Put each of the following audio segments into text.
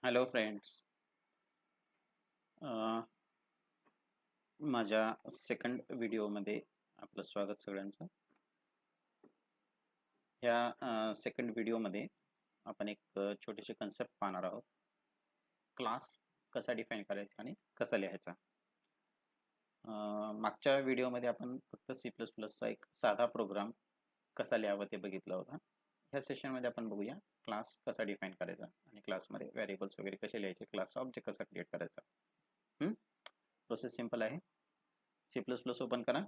Hello friends. माझ्या second व्हिडिओमध्ये आपलं स्वागत सगळ्यांचं. ह्या सेकंड व्हिडिओमध्ये आपण एक छोटीशी कन्सेप्ट पाहणार आहोत. क्लास कसा डिफाईन करायचा आणि कसा लिहायचा. मागच्या व्हिडिओमध्ये आपण फक्त सी प्लस प्लसचा एक साधा प्रोग्राम कसा लिहावा ते बघितला होता. ह्या सेशनमध्ये आपण बघूया क्लास कसा डिफाईन करायचा आणि क्लासमध्ये व्हेरिएबल्स वगैरे कसे लिहायचे, क्लासचा ऑब्जेक्ट कसा क्रिएट करायचा. प्रोसेस सिंपल आहे. सी प्लस प्लस ओपन करा.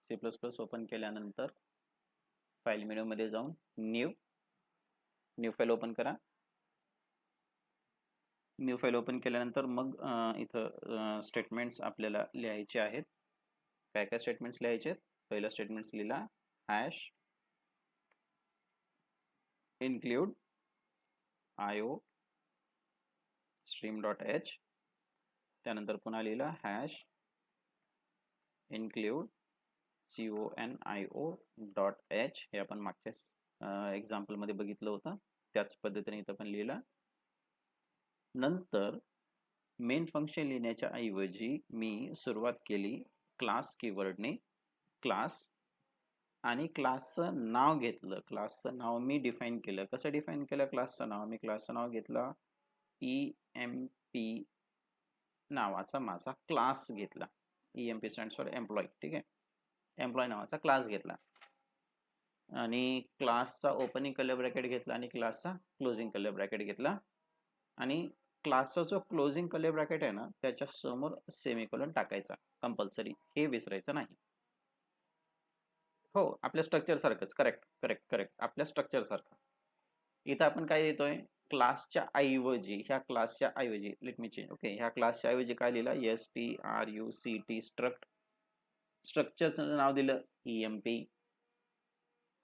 सी प्लस प्लस ओपन केल्यानंतर फाईल मेनूमध्ये जाऊन न्यू फाईल ओपन करा. न्यू फाईल ओपन केल्यानंतर मग इथं स्टेटमेंट्स आपल्याला लिहायचे आहेत. काय काय स्टेटमेंट्स लिहायचे आहेत? पहिलं स्टेटमेंट्स लिहिला हॅश इन्क्लूड IO stream.h. त्यानंतर पुन्हा लिहिला हॅश इन्क्लूड conio.h. हे आपण मागच्या एक्झाम्पलमध्ये बघितलं होतं, त्याच पद्धतीने इथं पण लिहिला. नंतर मेन फंक्शन लिहिण्याच्या ऐवजी मी सुरुवात केली क्लास कीवर्डने. क्लास आणि क्लासचं नाव घेतलं. क्लासचं नाव मी डिफाईन केलं. कसं डिफाईन केलं क्लासचं नाव? मी क्लासचं नाव घेतलं EMP नावाचा माझा क्लास घेतला. EMP stands for employ. ठीक आहे, एम्प्लॉय नावाचा क्लास घेतला आणि क्लासचा ओपनिंग कलर ब्रॅकेट घेतला आणि क्लासचा क्लोजिंग कलर ब्रॅकेट घेतला. आणि क्लासचा जो क्लोजिंग कलर ब्रॅकेट आहे ना, त्याच्या समोर सेमीकोलन टाकायचा कंपल्सरी, हे विसरायचं नाही. हो, आपल्या स्ट्रक्चर सारखंच. करेक्ट करेक्ट करेक्ट आपल्या स्ट्रक्चर सारखं. इथं आपण काय देतोय? क्लासच्या ऐवजी, ह्या क्लासच्या ऐवजी, लेट मी चेंज. ओके, ह्या क्लासच्या ऐवजी काय लिहिलं? STRUCT struct. स्ट्रक्चरचं नाव दिलं EMP.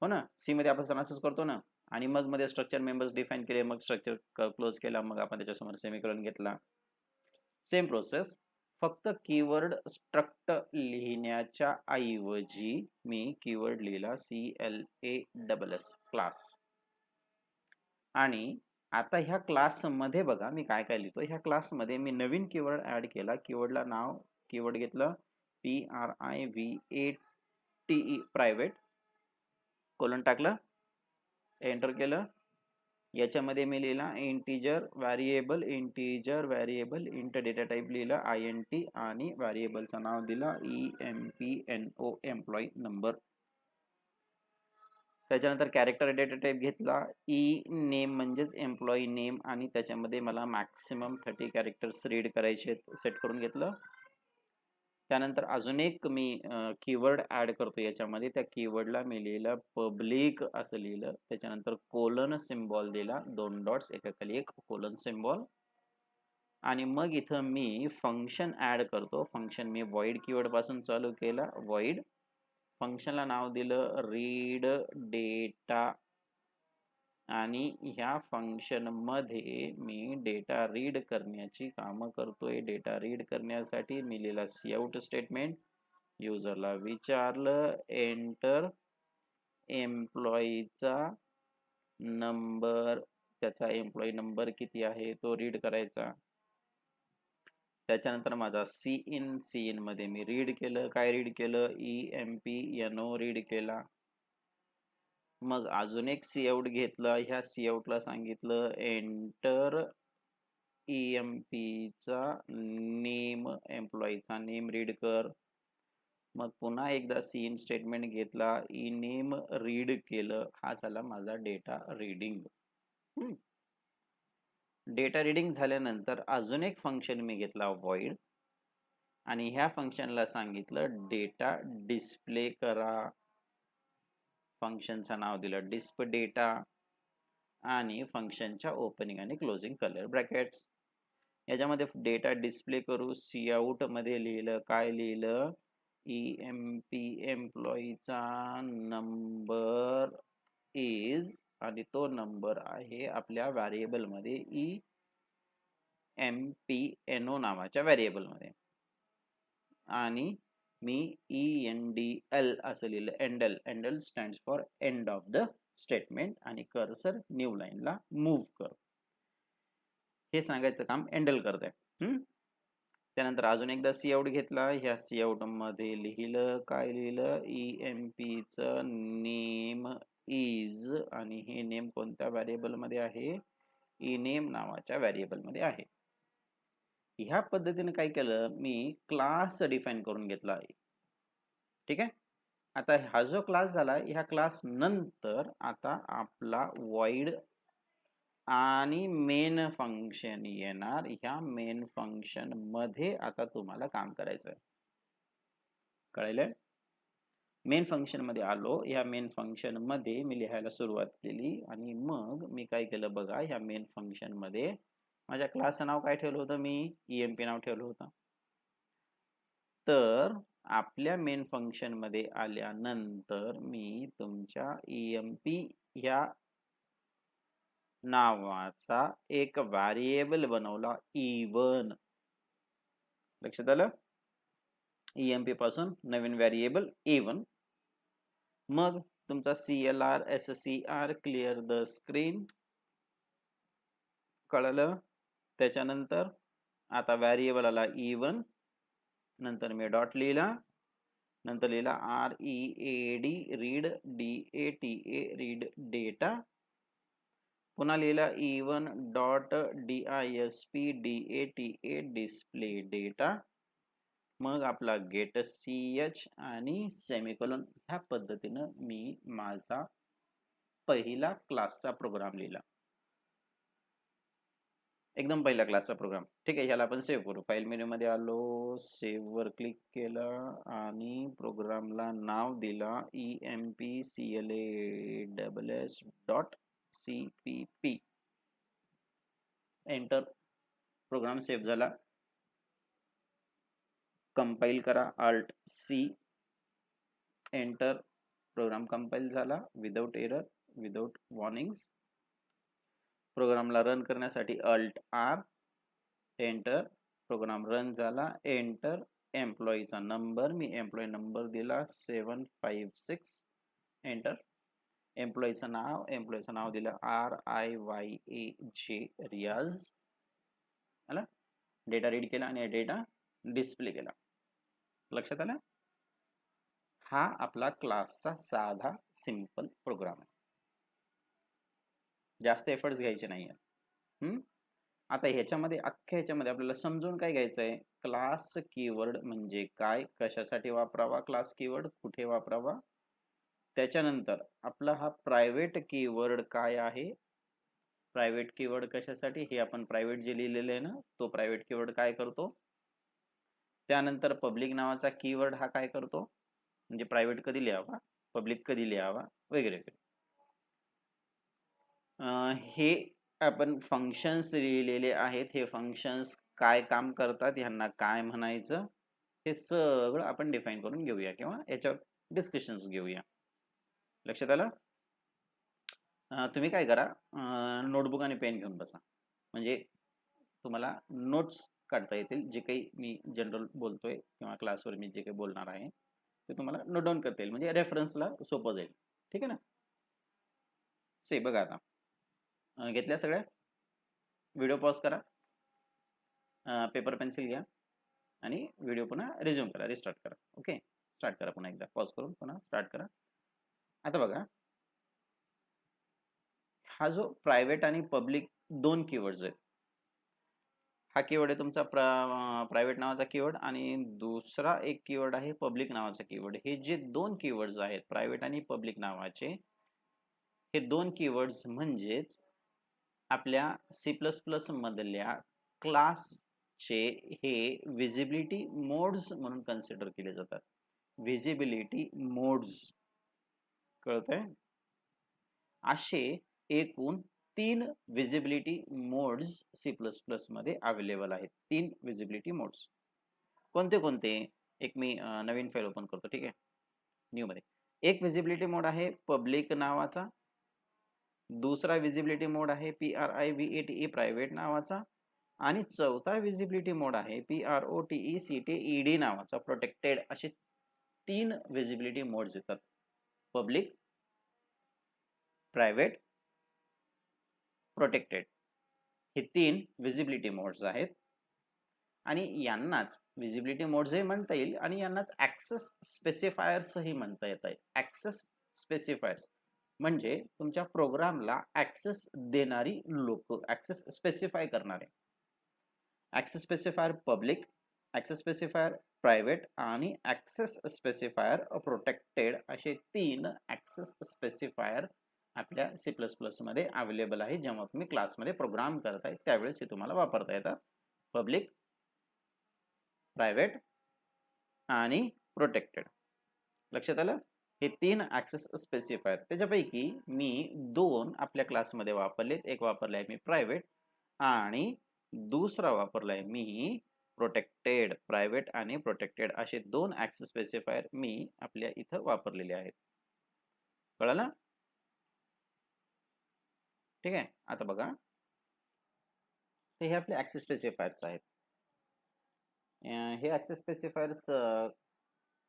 हो ना, सी मध्ये आपण असंच करतो ना. आणि मग मध्ये स्ट्रक्चर मेंबर्स डिफाईन केले, मग स्ट्रक्चर क्लोज केला, मग आपण त्याच्यासमोर सेमीकोलन घेतला. सेम प्रोसेस, फक्त कीवर्ड स्ट्रक्ट लिहिण्याच्या ऐवजी मी कीवर्ड लिहिला CLASS क्लास. आणि आता ह्या क्लास मध्ये बघा मी काय काय लिहितो. ह्या क्लास मध्ये मी नवीन कीवर्ड ऍड केला. कीवर्डला नाव, कीवर्ड घेतलं PRIVATE प्रायव्हेट, कोलन टाकलं, एंटर केलं. याच्यामध्ये मी लिहिला integer variable int data type लिहिला INT आणि व्हेरिएबलचं नाव दिला EMPNO एम्प्लॉय नंबर. त्याच्यानंतर कॅरेक्टर डेटा टाइप घेतला नेम म्हणजेच एम्प्लॉई नेम, आणि त्याच्यामध्ये मला मॅक्सिमम 30 कॅरेक्टर्स रीड करायचे सेट करून घेतलं. त्यानंतर अजून एक मी कीवर्ड ऍड करतो याच्यामध्ये. त्या कीवर्डला मी लिहिलं पब्लिक असं लिहिलं. त्याच्यानंतर कोलन सिम्बॉल दिला, 2 डॉट्स एकाखाली एक कोलन सिम्बॉल. आणि मग इथं मी फंक्शन ऍड करतो. फंक्शन मी void कीवर्ड पासून चालू केला. void फंक्शनला नाव दिलं रीड डेटा, आणि ह्या फंक्शन मध्ये मी डेटा रीड करण्याची कामं करतोय. डेटा रीड करण्यासाठी मी लिहिला काउट स्टेटमेंट. युजरला विचारलं एंटर एम्प्लॉईचा नंबर, त्याचा एम्प्लॉई नंबर किती आहे तो रीड करायचा. त्याच्यानंतर माझा सी इन मध्ये मी रीड केलं. काय रीड केलं? EMPNO रीड केला. मग अजून एक काउट घेतला. ह्या काउटला सांगितलं एंटर EMPचा नेम, एम्प्लॉईचा नेम रीड कर. मग पुन्हा एकदा इन स्टेटमेंट घेतला, नेम रीड केलं. हा झाला माझा डेटा रीडिंग. डेटा रीडिंग झाल्यानंतर अजून एक फंक्शन मी घेतला void, आणि ह्या फंक्शनला सांगितलं डेटा डिस्प्ले करा. फंक्शनचं नाव दिलं डिस्प डेटा, आणि फंक्शनच्या ओपनिंग आणि क्लोजिंग कलर ब्रॅकेट्स. याच्यामध्ये डेटा डिस्प्ले करू. काउट मध्ये लिहिलं, काय लिहिलं? EMP एम्प्लॉईचा नंबर इज, आणि तो नंबर आहे आपल्या व्हेरिएबल मध्ये EMPNO नावाच्या व्हेरिएबल मध्ये. आणि मी ENDL असं लिहिलं, endl stands for end of the statement, आणि कर्सर न्यू लाईनला मूव्ह कर. हे सांगायचं काम हँडल करत आहे. त्यानंतर अजून एकदा सी आउट घेतला. ह्या सी आउट मध्ये लिहिलं काय लिहिलं, EMP चं नेम इज, आणि हे नेम कोणत्या व्हेरिएबल मध्ये आहे, इनेम नावाच्या व्हेरिएबल मध्ये आहे. ह्या पद्धतीने काय केलं, मी क्लास डिफाइन करून घेतला आहे. ठीक आहे. आता हा जो क्लास झाला, ह्या क्लास नंतर आता आपला void आणि मेन फंक्शन येणार. ह्या मेन फंक्शन मध्ये आता तुम्हाला काम करायचं आहे. कळलं? मेन फंक्शन मध्ये आलो. ह्या मेन फंक्शन मध्ये मी लिहायला सुरुवात केली आणि मग मी काय केलं बघा, ह्या मेन फंक्शन मध्ये माझ्या क्लासचं नाव काय ठेवलं होतं, मी EMP नाव ठेवलं होतं. तर आपल्या मेन फंक्शन मध्ये आल्यानंतर मी तुमच्या EMP ह्या नावाचा एक व्हेरिएबल बनवला E1. लक्षात आलं? EMP पासून नवीन व्हेरिएबल E1. मग तुमचा CLR SCR clear the screen. कळलं? त्याच्यानंतर आता व्हेरिएबल आला E1, नंतर मी डॉट लिहिला, नंतर लिहिला READ read DATA read data, पुन्हा लिहिला E1 dot DISP DATA display data, मग आपला गेट CH आणि सेमिकोलॉन. ह्या पद्धतीनं मी माझा पहिला क्लासचा प्रोग्राम लिहिला. एकदम पहिला क्लासचा प्रोग्राम. ठीक आहे. ह्याला आपण सेव्ह करू. फाईल मेनू मध्ये आलो, सेव्ह वर क्लिक केलं आणि प्रोग्रामला नाव दिला EMPCLASS.CPP. एंटर. प्रोग्राम सेव्ह झाला. कंपाइल करा, Alt C. Enter. Program compile झाला विदाउट एरर, विदाउट वॉर्निंग्स. प्रोग्रामला रन करण्यासाठी Alt R. Enter. Program run झाला. एंटर. एम्प्लॉईचा नंबर, मी एम्प्लॉई नंबर दिला 756. एंटर. एम्प्लॉईचं नाव दिलं RIYAJ रियाज. आला. डेटा रीड केला आणि डेटा डिस्प्ले केला. लक्षात आलं? हा आपला क्लासचा साधा सिंपल प्रोग्राम आहे. जास्त एफर्ट्स घ्यायचे नाहीये. आता ह्याच्यामध्ये आपल्याला समजून काय घ्यायचं आहे, क्लास कीवर्ड म्हणजे काय, कशासाठी वापरावा क्लास कीवर्ड, कुठे वापरावा. त्याच्यानंतर आपला हा प्रायव्हेट कीवर्ड काय आहे, प्रायव्हेट कीवर्ड कशासाठी, हे आपण प्रायव्हेट जे लिहिलेलं आहे ना, तो प्रायव्हेट कीवर्ड काय करतो. त्यानंतर पब्लिक नावाचा कीवर्ड हा काय करतो, म्हणजे प्रायव्हेट कधी लिहावा, पब्लिक कधी लिहावा वगैरे. हे आपण फंक्शन्स लिहिलेले आहेत. हे फंक्शन्स काय काम करतात, ह्यांना काय म्हणायचं, हे सगळं आपण डिफाइन करून घेऊया किंवा याच्यावर डिस्कशन्स घेऊया. लक्षात आलं? तुम्ही काय करा, नोटबुक आणि पेन घेऊन बसा, म्हणजे तुम्हाला नोट्स काढता येतील. जे काही मी जनरल बोलतोय किंवा क्लासवर मी जे काही बोलणार आहे ते तुम्हाला नोट डाऊन करता येईल, म्हणजे रेफरन्सला सोपं जाईल. ठीक आहे ना? से बघा, आता घेतल्या सगळ्या. व्हिडिओ पॉज करा, पेपर पेन्सिल घ्या आणि व्हिडिओ पुन्हा रिझ्यूम करा, रिस्टार्ट करा. ओके, स्टार्ट करा पुन्हा एकदा, पॉज करून पुन्हा स्टार्ट करा. आता बघा, हा जो प्रायव्हेट आणि पब्लिक दोन कीवर्ड्स आहेत. हा कीवर्ड आहे तुमचा प्रायव्हेट नावाचा कीवर्ड आणि दुसरा एक कीवर्ड आहे पब्लिक नावाचा कीवर्ड. हे जे दोन कीवर्ड्स आहेत प्रायव्हेट आणि पब्लिक नावाचे, हे दोन कीवर्ड्स म्हणजेच आपल्या C++ मधल्या क्लासचे हे विजिबिलिटी मोड्स म्हणून कन्सिडर केले जातात. विजिबिलिटी मोड्स, कळतंय? असे एकूण 3 विजिबिलिटी मोड्स C++ मध्ये अवेलेबल आहेत. 3 विजिबिलिटी मोड्स कोणते कोणते, एक मी नवीन फाईल ओपन करतो. ठीक आहे, न्यू मध्ये. एक विजिबिलिटी मोड आहे पब्लिक नावाचा, दुसरा विजिबिलिटी मोड आहे PRIVATE प्रायव्हेट नावाचा, आणि चौथा विजिबिलिटी मोड आहे PROTECTED नावाचा प्रोटेक्टेड. असे 3 विजिबिलिटी मोड्स येतात, पब्लिक, प्रायव्हेट, प्रोटेक्टेड. हे 3 विजिबिलिटी मोड्स आहेत आणि यांनाच विजिबिलिटी मोड्सही म्हणता येईल आणि यांनाच ऍक्सेस स्पेसिफायर्सही म्हणता येत आहेत. ऍक्सेस स्पेसिफायर्स म्हणजे तुमच्या प्रोग्रामला ऍक्सेस देणारी लोक, ऍक्सेस स्पेसिफाय करणारे. Access specifier public, access specifier private आणि ऍक्सेस स्पेसिफायर प्रोटेक्टेड असे 3 ऍक्सेस स्पेसिफायर आपल्या C++ मध्ये अवेलेबल आहे. जेव्हा तुम्ही क्लासमध्ये प्रोग्राम करताय त्यावेळेस हे तुम्हाला वापरता येतात. पब्लिक, प्रायव्हेट आणि प्रोटेक्टेड. लक्षात आलं? हे 3 ऍक्सेस स्पेसिफायर. त्याच्यापैकी मी 2 आपल्या क्लासमध्ये वापरलेत. एक वापरलाय मी प्रायव्हेट आणि दुसरा वापरलाय मी प्रोटेक्टेड. प्रायव्हेट आणि प्रोटेक्टेड असे 2 ऍक्सेस स्पेसिफायर मी आपल्या इथं वापरलेले आहेत. कळलं? ठीक आहे. आता बघा, हे आपले ऍक्सेस स्पेसिफायर्स आहेत. हे ऍक्सेस स्पेसिफायर्स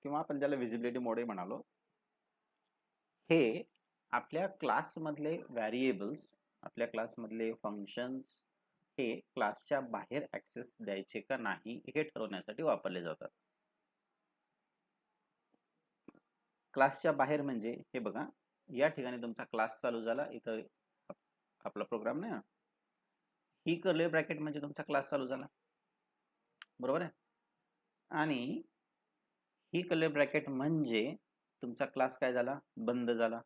किंवा आपण त्याला विजिबिलिटी मोडही म्हणालो, हे आपल्या क्लासमधले व्हेरिएबल्स, आपल्या क्लासमधले फंक्शन्स हे क्लासच्या बाहेर ऍक्सेस द्यायचे का नाही हे ठरवण्यासाठी वापरले जातात. क्लासच्या बाहेर म्हणजे हे बघा, या ठिकाणी तुमचा क्लास चालू झाला, इथं आपला प्रोग्राम नाही, ही कर्ली ब्रॅकेट म्हणजे तुमचा क्लास चालू झाला, बरोबर आहे. आणि ही कर्ली ब्रॅकेट म्हणजे तुमचा क्लास काय झाला, बंद झाला.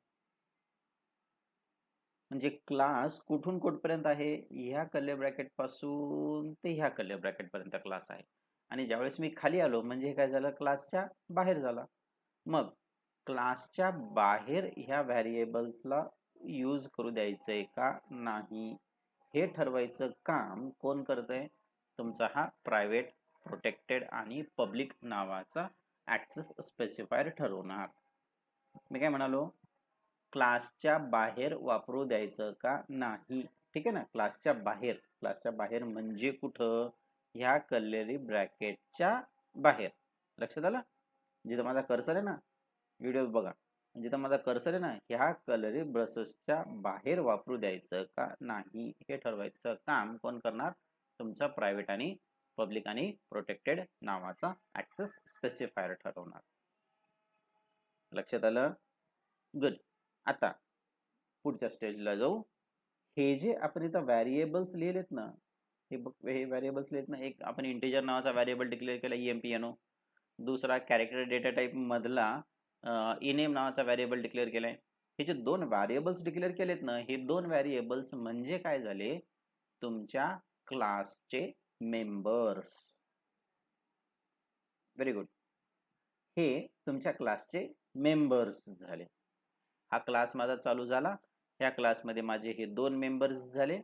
म्हणजे क्लास कुठून कुठपर्यंत आहे, ह्या कर्ली ब्रॅकेट पासून ते ह्या कर्ली ब्रॅकेट पर्यंत क्लास आहे. आणि ज्यावेळेस मी खाली आलो म्हणजे काय झालं, क्लासच्या बाहेर झाला. मग क्लासच्या बाहेर ह्या व्हेरिएबल्सला यूज करू द्यायचंय का नाही हे ठरवायचं काम कोण करतंय, तुमचा हा प्रायव्हेट, प्रोटेक्टेड आणि पब्लिक नावाचा ऍक्सेस स्पेसिफायर ठरवणार. मी काय म्हणालो, क्लासच्या बाहेर वापरू द्यायचं का नाही. ठीक आहे ना, क्लासच्या बाहेर. क्लासच्या बाहेर म्हणजे कुठं, ह्या कर्ली ब्रॅकेटच्या बाहेर. लक्षात आलं? जिथं माझा कर्सर आहे ना, व्हिडिओ बघा, जिथं माझा कर्सर आहे ना, ह्या कर्ली ब्रशेसच्या बाहेर वापरू द्यायचं का नाही हे ठरवायचं काम कोण करणार, तुमचा प्रायव्हेट आणि पब्लिक आणि प्रोटेक्टेड नावाचा ऍक्सेस स्पेसिफायर ठरवणार. लक्षात आलं? गुड. आता पुढच्या स्टेजला जाऊ. हे जे आपण इथं व्हेरिएबल्स लिहिलेत ना, हे व्हेरिएबल्स लिहिलेत ना, एक आपण इंटिजर नावाचा व्हेरिएबल डिक्लेअर केला EMPNO, दुसरा कॅरेक्टर डेटा टाइप मधला इनेम नावाचा व्हेरिएबल डिक्लेअर केलाय. हे जे 2 व्हेरिएबल्स डिक्लेअर केलेत ना, हे 2 व्हेरिएबल्स म्हणजे काय झाले, तुमच्या क्लासचे मेंबर्स. Very good. हे तुमच्या क्लासचे मेंबर्स झाले. हा क्लास माझा चालू झाला, ह्या क्लासमध्ये माझे हे 2 मेंबर्स झाले.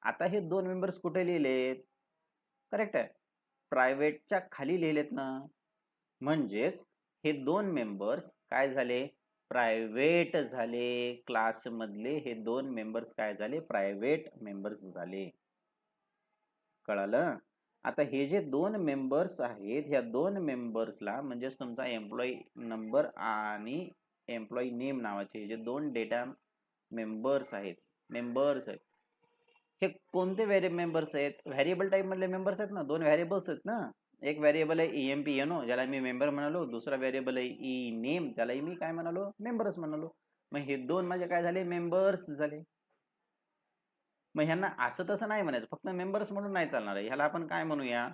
आता हे 2 मेंबर्स कुठे लिहिलेत, करेक्ट आहे, प्रायव्हेटच्या खाली लिहिलेत ना. म्हणजेच हे 2 मेंबर्स काय झाले, प्रायव्हेट झाले. क्लास मधले हे 2 मेंबर्स काय झाले, प्रायव्हेट मेंबर्स झाले. कळालं? आता हे जे 2 मेंबर्स आहेत, ह्या 2 मेंबर्सला म्हणजेच तुमचा एम्प्लॉई नंबर आणि एम्प्लॉई नेम नावाचे जे 2 डेटा मेंबर्स आहेत, हे कोणते मेंबर्स आहेत, व्हेरिएबल टाइप मधले मेंबर्स आहेत ना. 2 व्हेरिएबल्स आहेत ना, एक व्हेरिएबल आहे EMPNO ज्याला मी मेंबर म्हणालो, दुसरा व्हेरिएबल आहे ENAME त्यालाही मी काय म्हणालो, मेंबर्स म्हणालो. मग हे 2 माझे काय झाले, मेंबर्स झाले. मग ह्यांना असं तसं नाही म्हणायचं, फक्त मेंबर्स म्हणून नाही चालणार आहे. ह्याला आपण काय म्हणूया,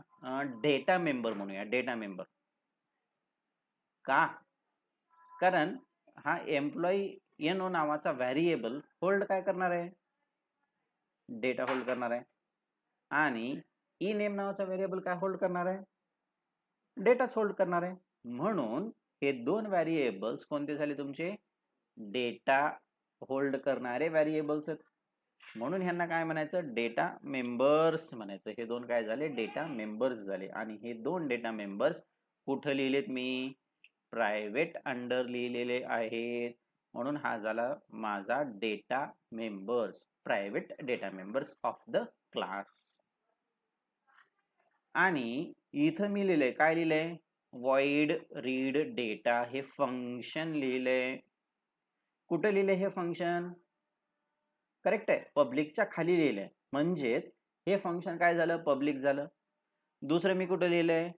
डेटा मेंबर म्हणूया. डेटा मेंबर का, कारण हा EMPLOYENO नावाचा व्हेरिएबल होल्ड काय करणार आहे, डेटा होल्ड करणार आहे. आणि ENAME नावाचा व्हेरिएबल काय होल्ड करणार आहे, डेटाच होल्ड करणार आहे. म्हणून हे 2 व्हेरिएबल्स कोणते झाले, तुमचे डेटा होल्ड करणारे व्हेरिएबल्स आहेत. म्हणून ह्यांना काय म्हणायचं, डेटा मेंबर्स म्हणायचं. हे 2 काय झाले, डेटा मेंबर्स झाले. आणि हे 2 डेटा मेंबर्स कुठं लिहिलेत मी, प्रायव्हेट अंडर लिहिलेले आहेत. म्हणून हा झाला माझा data members, private data members of the class. आणि इथं मी लिहिलंय, काय लिहिलंय, void read data हे फंक्शन लिहिलंय. कुठे लिहिलंय हे फंक्शन, करेक्ट आहे, पब्लिकच्या खाली लिहिलंय. म्हणजेच हे फंक्शन काय झालं, पब्लिक झालं. दुसरं मी कुठं लिहिलंय,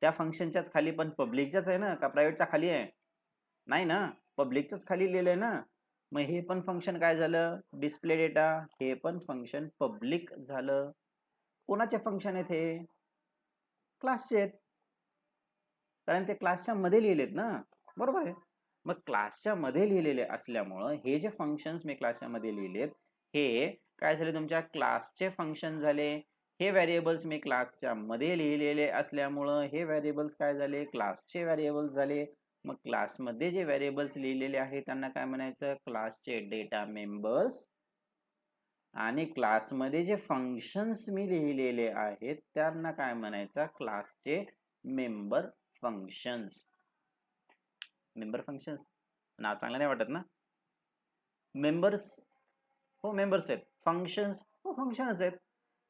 त्या फंक्शनच्याच खाली, पण पब्लिकच्याच आहे ना, का प्रायव्हेटच्या खाली आहे, नाही ना, पब्लिकच्याच खाली लिहिलंय ना. मग हे पण फंक्शन काय झालं, डिस्प्ले डेटा, हे पण फंक्शन पब्लिक झालं. कोणाचे फंक्शन आहेत हे, क्लासचे आहेत, कारण ते क्लासच्या मध्ये लिहिलेत ना, बरोबर आहे. मग क्लासच्या मध्ये लिहिलेले असल्यामुळं हे जे फंक्शन्स मी क्लासच्या मध्ये लिहिलेत हे काय झाले, तुमच्या क्लासचे फंक्शन झाले. हे व्हेरिएबल्स मी क्लासच्या मध्ये लिहिलेले असल्यामुळं हे व्हेरिएबल्स काय झाले, क्लासचे व्हेरिएबल्स झाले. मग क्लासमध्ये जे व्हेरिएबल्स लिहिलेले आहेत त्यांना काय म्हणायचं, क्लासचे डेटा मेंबर्स. आणि क्लासमध्ये जे फंक्शन्स मी लिहिलेले आहेत त्यांना काय म्हणायचं, क्लासचे मेंबर फंक्शन्स. मेंबर फंक्शन्स नाव चांगलं नाही वाटत ना, मेंबर्स हो मेंबर्स आहेत, फंक्शन्स हो फंक्शनच आहेत,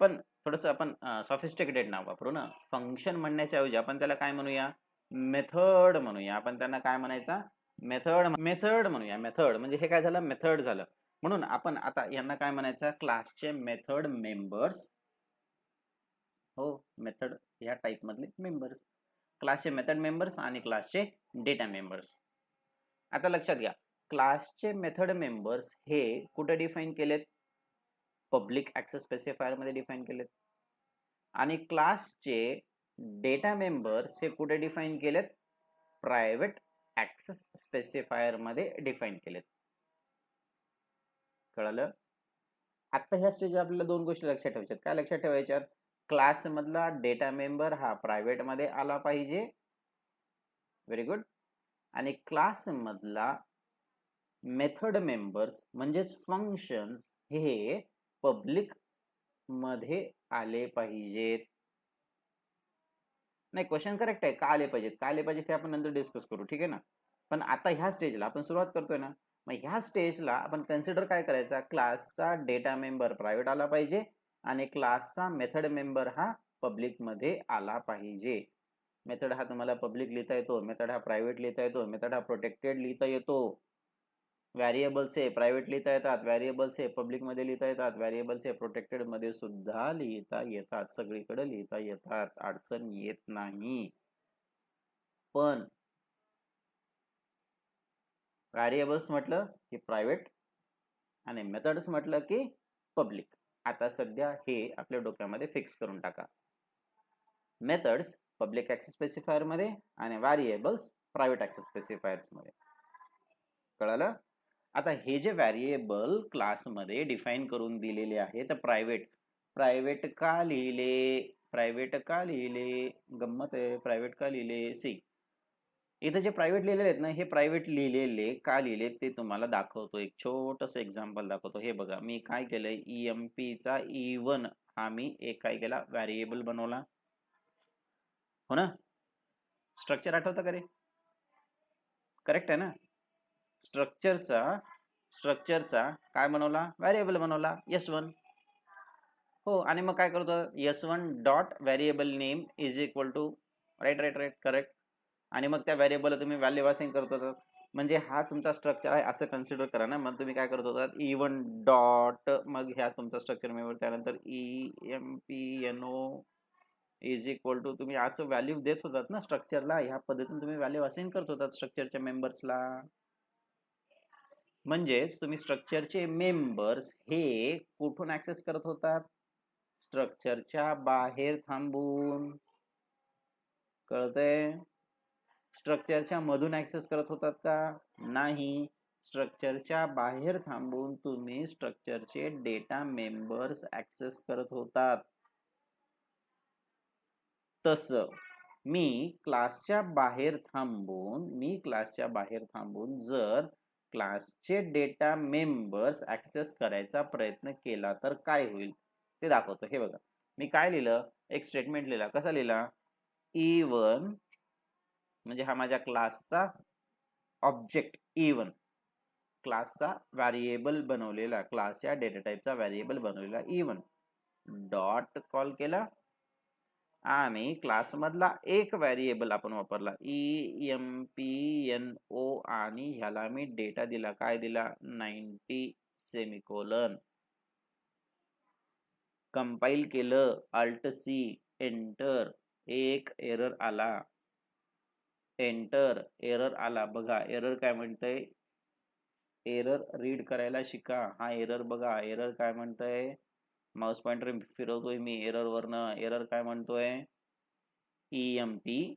पण थोडंसं आपण सॉफिस्टिकेटेड नाव वापरू ना. फंक्शन म्हणण्याच्या ऐवजी आपण त्याला काय म्हणूया, मेथड म्हणूया. आपण त्यांना काय म्हणायचा, मेथड म्हणूया. मेथड म्हणजे हे काय झालं, मेथड झालं. म्हणून आपण आता यांना काय म्हणायचं, क्लासचे मेथड मेंबर्स. हो मेथड या टाइप मधले मेंबर्स, क्लासचे मेथड मेंबर्स आणि क्लासचे डेटा मेंबर्स. आता लक्षात घ्या, क्लासचे मेथड मेंबर्स हे कुठे डिफाइन केलेत, पब्लिक ऍक्सेस स्पेसिफायर मध्ये डिफाइन केलेत. आणि क्लासचे डेटा मेंबर्स हे कुठे डिफाइन केलेत, प्रायव्हेट ऍक्सेस स्पेसिफायर मध्ये डिफाइन केलेत. कळलं. आता ह्या स्टेज आपल्याला दोन गोष्टी लक्षात ठेवायच्यात. काय लक्षात ठेवायच्यात, क्लास मधला डेटा मेंबर हा प्रायव्हेट मध्ये आला पाहिजे, व्हेरी गुड. आणि क्लास मधला मेथड मेंबर्स म्हणजेच फंक्शन्स हे पब्लिक मध्ये आले पाहिजेत. नाही, क्वेश्चन करेक्ट आहे, का आले पाहिजेत, का आले पाहिजेत हे आपण नंतर डिस्कस करू, ठीक आहे ना. पण आता ह्या स्टेजला आपण सुरुवात करतोय ना, मग ह्या स्टेजला आपण कन्सिडर काय करायचा, क्लासचा डेटा मेंबर प्रायव्हेट आला पाहिजे आणि क्लासचा मेथड मेंबर हा पब्लिक मध्ये आला पाहिजे. मेथड हा तुम्हाला पब्लिक लिहिता येतो, मेथड हा प्रायव्हेट लिहिता येतो, मेथड हा प्रोटेक्टेड लिहिता येतो. व्हेरिएबल्स हे प्रायव्हेट लिहिता येतात, व्हेरिएबल्स हे पब्लिक मध्ये लिहिता येतात, व्हेरिएबल्स हे प्रोटेक्टेड मध्ये सुद्धा लिहिता येतात, सगळीकडे लिहिता येतात, अडचण येत नाही. पण व्हेरिएबल्स म्हटलं की प्रायव्हेट आणि मेथड्स म्हटलं की पब्लिक. आता सध्या हे आपल्या डोक्यामध्ये फिक्स करून टाका, मेथड्स पब्लिक ऍक्सेस स्पेसिफायर मध्ये आणि व्हेरिएबल्स प्रायव्हेट ऍक्सेस स्पेसिफायर्स मध्ये. कळलं. आता हे जे व्हेरिएबल क्लासमध्ये डिफाइन करून दिलेले आहेत, प्रायव्हेट प्रायव्हेट का लिहिले, प्रायव्हेट का लिहिले, गंमत आहे, प्रायव्हेट का लिहिले. सी, इथे जे प्रायव्हेट लिहिलेले आहेत ना, हे प्रायव्हेट लिहिलेले का लिहिले ते तुम्हाला दाखवतो, एक छोटस एक्झाम्पल दाखवतो. हे बघा, मी काय केलंय, EMP चा E1 हा मी एक काय केला, व्हेरिएबल बनवला, हो ना. स्ट्रक्चर आठवतं का रे, करेक्ट आहे ना. स्ट्रक्चरचा काय बनवला, व्हेरिएबल बनवला S1. हो, आणि मग काय करतो, S1 dot variable name is equal to, right right right correct. आणि मग त्या व्हेरिएबलला तुम्ही व्हॅल्यू असाइन करत होतात, म्हणजे हा तुमचा स्ट्रक्चर आहे असं कन्सिडर करा ना. मग तुम्ही काय करत होतात, E1 डॉट, मग ह्या तुमचा स्ट्रक्चर मेंबर, त्यानंतर EMPNO इज इक्वल टू, तुम्ही असं व्हॅल्यू देत होतात ना स्ट्रक्चरला, ह्या पद्धतीने तुम्ही व्हॅल्यू असाइन करत होतात स्ट्रक्चरच्या मेंबर्सला. म्हणजेच तुम्ही स्ट्रक्चरचे मेंबर्स हे कुठून ऍक्सेस करत होतात, स्ट्रक्चरच्या बाहेर थांबून. कळतंय. स्ट्रक्चरच्या मधून ऍक्सेस करत होतात का, नाही, स्ट्रक्चरच्या बाहेर थांबून तुम्ही स्ट्रक्चरचे डेटा मेंबर्स ऍक्सेस करत होतात. तसं मी क्लासच्या बाहेर थांबून जर क्लासचे डेटा मेंबर्स ऍक्सेस करायचा प्रयत्न केला तर काय होईल ते दाखवतो. हे बघा, मी काय लिहिलं, एक स्टेटमेंट लिहिला. कसा लिहिला, E1 म्हणजे हा माझ्या क्लासचा ऑब्जेक्ट, E1 क्लासचा व्हेरिएबल बनवलेला, क्लास या डेटा टाइपचा व्हेरिएबल बनवलेला E1 डॉट कॉल केला, आणि क्लास मधला एक व्हेरिएबल आपण वापरला EMPNO, आणि ह्याला मी डेटा दिला, काय दिला, 90 सेमिकोलन. कंपाईल केलं, Alt C एंटर, एक एरर आला, एंटर, एरर आला. बघा एरर काय म्हणतंय, एरर रीड करायला शिका. हा एरर बघा, एरर काय म्हणतंय, माउस पॉइंटर फिरवतोय मी एरर वरनं. एरर काय म्हणतोय, EMP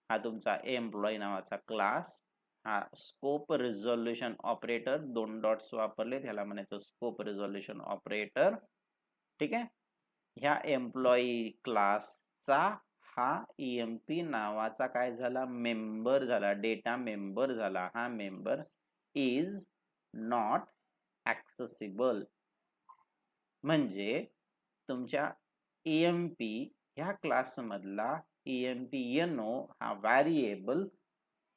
हा तुमचा एम्प्लॉई नावाचा क्लास, हा स्कोप रिझोल्युशन ऑपरेटर, 2 डॉट्स वापरले, त्याला म्हणायचं स्कोप रिझोल्युशन ऑपरेटर. ठीक आहे. ह्या एम्प्लॉई क्लासचा हा EMP नावाचा काय झाला, मेंबर झाला, डेटा मेंबर झाला. हा मेंबर इज नॉट ऍक्सेसिबल. म्हणजे तुमच्या EMP ह्या क्लास मधला EMP NO हा व्हेरिएबल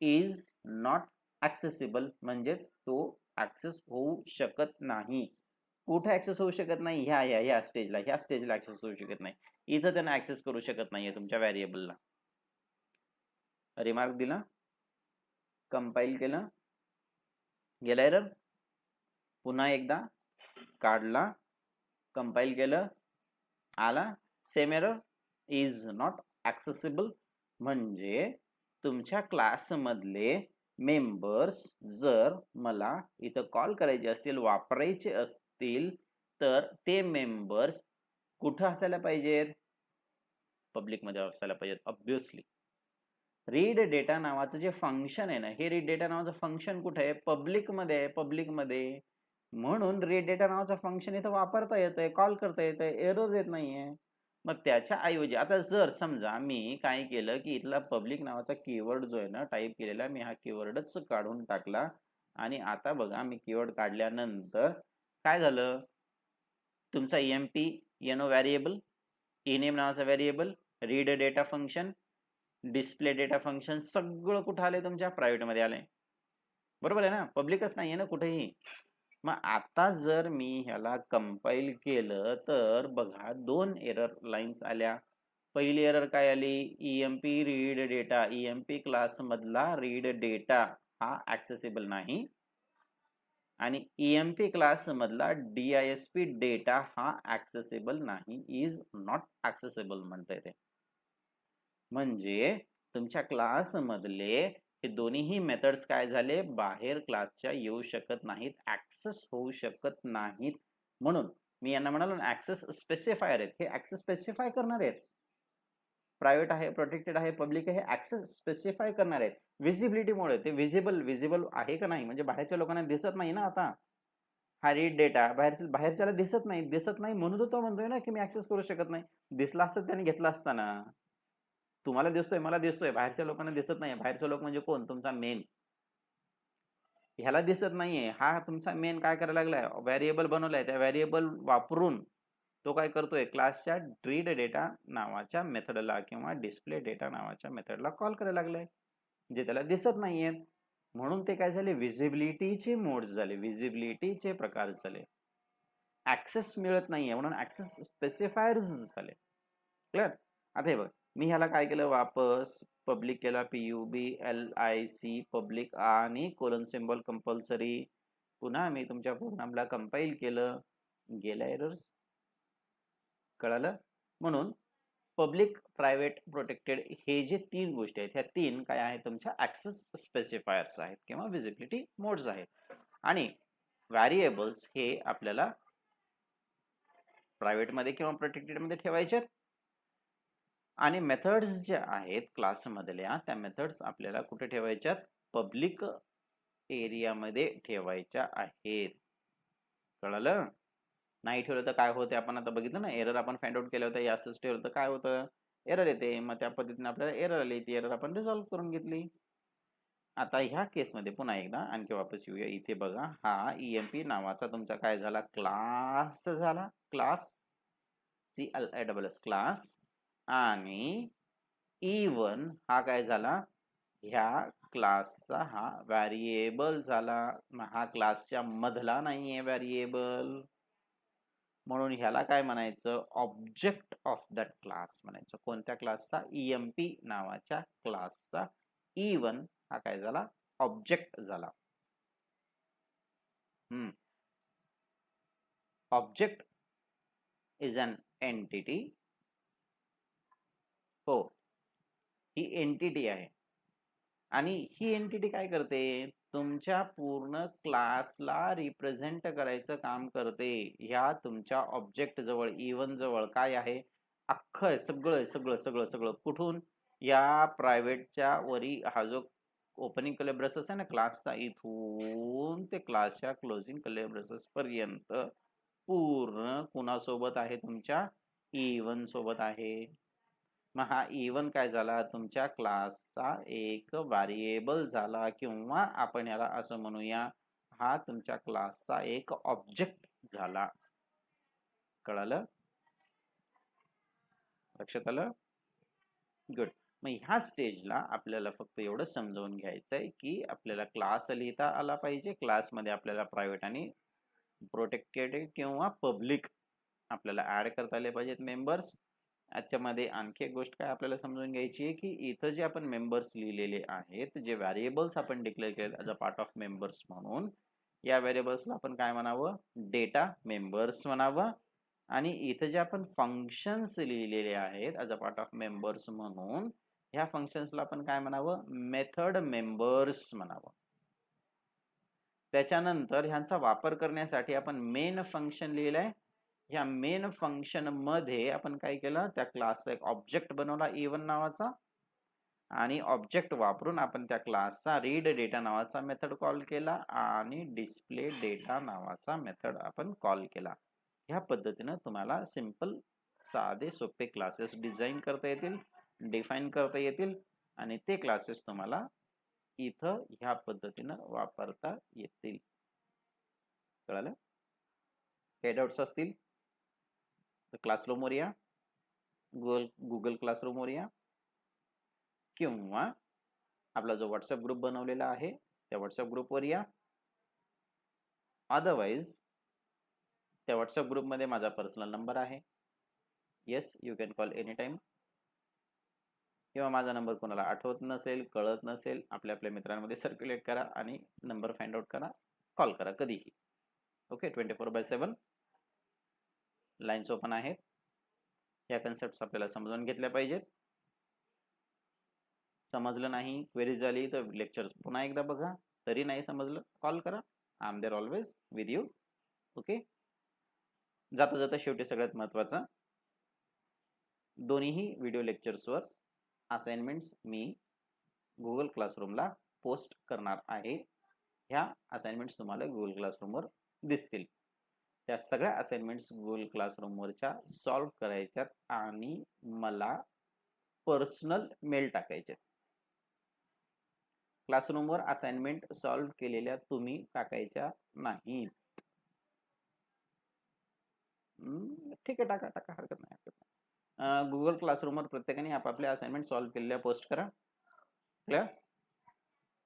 इज नॉट ऍक्सेसिबल, म्हणजेच तो ऍक्सेस होऊ शकत नाही. कुठे ऍक्सेस होऊ शकत नाही, ह्या स्टेजला ऍक्सेस होऊ शकत नाही. इथं त्यांना ऍक्सेस करू शकत नाहीये तुमच्या व्हेरिएबलला. रिमार्क दिला, कंपाईल केलं, गेला एरर, पुन्हा एकदा काढला, कंपाईल केलं, आला same error, is not accessible. म्हणजे तुमच्या क्लास मधले मेंबर्स जर मला इथं कॉल करायचे असतील, वापरायचे असतील, तर ते मेंबर्स कुठं असायला पाहिजेत, पब्लिक मध्ये असायला पाहिजेत ऑब्विसली. रीड डेटा नावाचं जे फंक्शन आहे ना, हे रीड डेटा नावाचं फंक्शन कुठे आहे, पब्लिक मध्ये आहे, पब्लिक मध्ये. म्हणून रीड डेटा नावाचं फंक्शन इथं वापरता येतंय, कॉल करता येतंय, एरर येत नाहीये. मग त्याच्या ऐवजी आता जर समजा मी काय केलं की इथला पब्लिक नावाचा कीवर्ड जो आहे ना टाईप केलेला, मी हा कीवर्डच काढून टाकला. आणि आता बघा मी कीवर्ड काढल्यानंतर काय झालं, तुमचा EMP NO व्हेरिएबल, ENAME नावाचा variable, read data function, display data function सगळं कुठं आलंय, तुमच्या प्रायव्हेट मध्ये आलंय. बरोबर आहे ना, पब्लिकच नाहीये ना कुठेही. मग आता जर मी ह्याला कंपाईल केलं तर बघा 2 एरर लाईन्स आल्या. पहिली एरर काय आली, EMP read data, EMP class मधला रीड डेटा हा ऍक्सेसिबल नाही. आणि EMP क्लास मधला DISP डेटा हा ऍक्सेसिबल नाही, इज नॉट ऍक्सेसिबल म्हणतंय ते. म्हणजे तुमच्या क्लास मधले हे दोन्हीही मेथड्स काय झाले, बाहेर क्लासच्या येऊ शकत नाहीत, ऍक्सेस होऊ शकत नाहीत. म्हणून मी यांना म्हणालो ना, ऍक्सेस स्पेसिफायर आहेत, हे ऍक्सेस स्पेसिफाय करणार आहेत. प्रायव्हेट आहे, प्रोटेक्टेड आहे, पब्लिक आहे, ऍक्सेस स्पेसिफाय करणार आहेत. व्हिजिबिलिटीमुळे ते विजिबल आहे का नाही, म्हणजे बाहेरच्या लोकांना दिसत नाही ना. आता हा रीड डेटा बाहेरच्याला दिसत नाही म्हणून तो म्हणतोय ना की मी ऍक्सेस करू शकत नाही. दिसला असतं त्याने घेतला असताना. तुम्हाला दिसतोय, मला दिसतोय, बाहेरच्या लोकांना दिसत नाही. बाहेरचा लोक म्हणजे कोण, तुमचा मेन. ह्याला दिसत नाहीये, हा तुमचा मेन काय करायला लागलाय, व्हेरिएबल बनवलाय, त्या व्हेरिएबल वापरून तो काय करतोय, क्लासच्या रीड डेटा नावाच्या मेथडला किंवा डिस्प्ले डेटा नावाच्या मेथडला कॉल करायला लागलाय, जे त्याला दिसत नाहीये. म्हणून ते काय झाले, विजिबिलिटीचे मोड्स झाले, विजिबिलिटीचे प्रकार झाले, ऍक्सेस मिळत नाहीये म्हणून ऍक्सेस स्पेसिफायर्स झाले. क्लिअर. आता हे बघ, मी ह्याला काय केलं, वापस पब्लिक केला, PUBLIC पब्लिक आणि कोलन सिम्बॉल कंपल्सरी. पुन्हा मी तुमच्या प्रोग्रामला कंपाईल केलं, गेला एरर्स, कळालं. म्हणून पब्लिक, प्रायव्हेट, प्रोटेक्टेड हे जे 3 गोष्टी आहेत, ह्या 3 काय आहेत, तुमच्या ऍक्सेस स्पेसिफायर्स आहेत किंवा विजिबिलिटी मोड्स आहेत. आणि व्हेरिएबल्स हे आपल्याला प्रायव्हेट मध्ये किंवा प्रोटेक्टेड मध्ये ठेवायचे. आणि मेथड्स ज्या आहेत क्लास मधल्या, त्या मेथड्स आपल्याला कुठे ठेवायच्यात, पब्लिक एरिया मध्ये ठेवायच्या आहेत. कळलं. नाही ठेवलं तर काय होतं, आपण आता बघितलं ना, एरर आपण फाइंड आउट केलं होतं, असंच ठेवलं तर काय होतं, एरर येते. मग त्या पद्धतीने आपल्याला एरर आली, ती एरर आपण रिझॉल्व्ह करून घेतली. आता ह्या केसमध्ये पुन्हा एकदा आणखी वापस येऊया. इथे बघा, हा EMP नावाचा तुमचा काय झाला, क्लास झाला, क्लास CLASS क्लास. आणि E1 हा काय झाला, ह्या क्लासचा हा व्हेरिएबल झाला. हा क्लासच्या मधला नाहीये व्हेरिएबल, म्हणून ह्याला काय म्हणायचं, ऑब्जेक्ट ऑफ दॅट क्लास म्हणायचं. कोणत्या क्लासचा, EMP नावाच्या क्लासचा E1 हा काय झाला, ऑब्जेक्ट झाला. Object is an entity. हो, ही एंटिटी आहे आणि ही एंटिटी काय करते, तुमच्या पूर्ण क्लासला रिप्रेझेंट करायचं काम करते. ह्या तुमच्या ऑब्जेक्ट जवळ E1 जवळ काय आहे, अख्खं सगळं सगळं सगळं सगळं कुठून, या प्रायव्हेटच्या वरी हा जो ओपनिंग कर्ली ब्रेसेस आहे ना क्लासचा, इथून ते क्लासच्या क्लोजिंग कर्ली ब्रेसेस पर्यंत पूर्ण कुणासोबत आहे, तुमच्या E1 सोबत आहे. मग हा E1 काय झाला, तुमच्या क्लासचा एक व्हेरिएबल झाला, किंवा आपण याला असं म्हणूया, हा तुमच्या क्लासचा एक ऑब्जेक्ट झाला. कळालं, लक्षात आलं? गुड. मग ह्या स्टेजला आपल्याला फक्त एवढं समजावून घ्यायचंय की आपल्याला क्लास लिहिता आला पाहिजे. क्लासमध्ये आपल्याला प्रायव्हेट आणि प्रोटेक्टेड किंवा पब्लिक आपल्याला ऍड करता आले पाहिजेत मेंबर्स. याच्यामध्ये आणखी एक गोष्ट काय आपल्याला समजून घ्यायची आहे की इथं जे आपण मेंबर्स लिहिलेले आहेत, जे व्हेरिएबल्स आपण डिक्लेअर केले as a part of members म्हणून, या व्हेरिएबल्सला आपण काय म्हणावं, डेटा मेंबर्स म्हणावं. आणि इथं जे आपण फंक्शन्स लिहिलेले आहेत as a part of members म्हणून, ह्या फंक्शन्सला आपण काय म्हणावं, मेथड मेंबर्स म्हणावं. त्याच्यानंतर ह्यांचा वापर करण्यासाठी आपण मेन फंक्शन लिहिलंय. ह्या मेन फंक्शन मध्ये आपण काय केलं, त्या क्लासचा एक ऑब्जेक्ट बनवला E1 नावाचा, आणि ऑब्जेक्ट वापरून आपण त्या क्लासचा रीड डेटा नावाचा मेथड कॉल केला आणि डिस्प्ले डेटा नावाचा मेथड आपण कॉल केला. ह्या पद्धतीने तुम्हाला सिंपल साधे सोपे क्लासेस डिझाइन करता येतील, डिफाइन करता येतील, आणि ते क्लासेस तुम्हाला इथं ह्या पद्धतीने वापरता येतील. कळलं? काही डाउट्स असतील तर क्लासरूमवर या, गुगल क्लासरूमवर या, किंवा आपला जो व्हॉट्सअप ग्रुप बनवलेला आहे त्या व्हॉट्सअप ग्रुपवर या. अदरवाइज त्या व्हॉट्सअप ग्रुपमध्ये माझा पर्सनल नंबर आहे. Yes, you can call any time. किंवा माझा नंबर कोणाला आठवत नसेल, कळत नसेल, आपल्या आपल्या मित्रांमध्ये सर्क्युलेट करा आणि नंबर फाइंड आउट करा, कॉल करा कधीही. ओके, 24/7 लाईन्स ओपन आहेत. या कन्सेप्ट आपल्याला समजून घेतल्या पाहिजेत. समजलं नाही, क्वेरी झाली तर लेक्चर पुन्हा एकदा बघा. तरी नाही समजलं, कॉल करा. I am there always with you. Okay. जाता जाता शेवटी सगळ्यात महत्त्वाचं, दोन्हीही व्हिडिओ लेक्चर्सवर असाइनमेंट्स मी गुगल क्लासरूमला पोस्ट करणार आहे. ह्या असाइनमेंट्स तुम्हाला गुगल क्लासरूमवर दिसतील. त्या सगळ्या असाइनमेंट्स गुगल क्लासरूमवरच्या सॉल्व्ह करायच्यात आणि मला पर्सनल मेल टाकायचे. क्लासरूमवर असाइनमेंट सॉल्व्ह केलेल्या तुम्ही टाकायच्या नाहीत. ठीक आहे, टाका टाका, हरकत नाही. गुगल क्लासरूमवर प्रत्येकाने आपापल्या असाइनमेंट सॉल्व्ह केलेल्या पोस्ट करा. क्लिअर?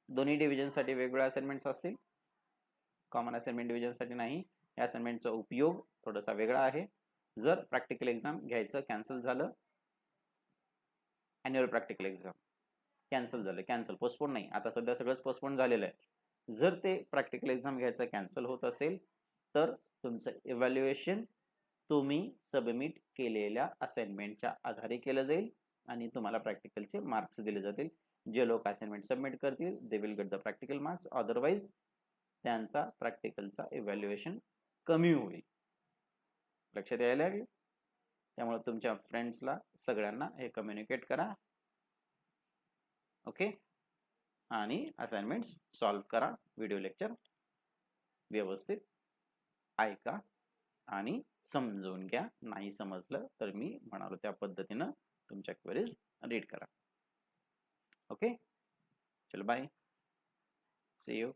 दोन्ही डिव्हिजनसाठी वेगवेगळ्या असाइनमेंट्स असतील, कॉमन असाइनमेंट डिव्हिजनसाठी नाही. या असाइनमेंटचा उपयोग थोडासा वेगळा आहे. जर प्रॅक्टिकल एक्झाम घ्यायचं कॅन्सल झालं, ॲन्युअल प्रॅक्टिकल एक्झाम कॅन्सल झालं, कॅन्सल पोस्टपोन नाही, आता सध्या सगळंच पोस्टपोन झालेलं आहे. जर ते प्रॅक्टिकल एक्झाम घ्यायचं कॅन्सल होत असेल तर तुमचं इव्हॅल्युएशन तुम्ही सबमिट केलेल्या असाइनमेंटच्या आधारे केलं जाईल आणि तुम्हाला प्रॅक्टिकलचे मार्क्स दिले जातील. जे लोक असाइनमेंट सबमिट करतील they will get the practical marks, otherwise त्यांचा प्रॅक्टिकलचा इव्हॅल्युएशन कमी होईल. लक्षात यायला लागेल. त्यामुळे तुमच्या फ्रेंड्सला सगळ्यांना हे कम्युनिकेट करा. ओके. आणि असाइनमेंट्स सॉल्व्ह करा. व्हिडिओ लेक्चर व्यवस्थित ऐका आणि समजून घ्या. नाही समजलं तर मी म्हणालो त्या पद्धतीनं तुमच्या क्वेरीज रीड करा. ओके, चलो बाय, सी यू.